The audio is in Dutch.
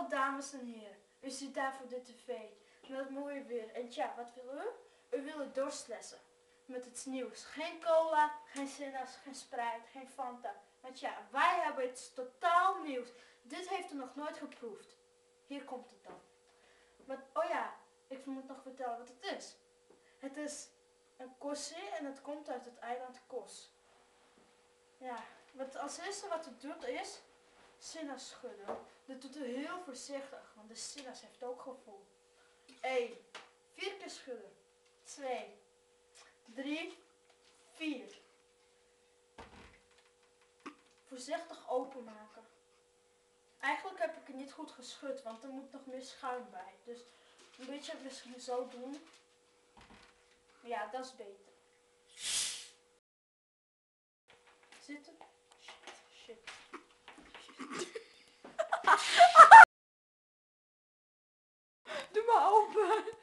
Hallo dames en heren, u zit daar voor de tv met het mooie weer. En tja, wat wil u? U wil dorstlessen met het nieuws. Geen cola, geen Sinna's, geen Sprite, geen Fanta. Want ja, wij hebben iets totaal nieuws. Dit heeft u nog nooit geproefd. Hier komt het dan. Oh ja, ik moet nog vertellen wat het is. Het is een kossie en het komt uit het eiland Kos. Ja, als eerste wat het doet is Sinna's schudden. Dat doet u heel voorzichtig, want de Sinna's heeft ook gevoel. 1. 4 keer schudden. 2. 3. 4. Voorzichtig openmaken. Eigenlijk heb ik het niet goed geschud, want er moet nog meer schuim bij. Dus een beetje misschien zo doen. Ja, dat is beter. Zitten. Shit. Doe maar open.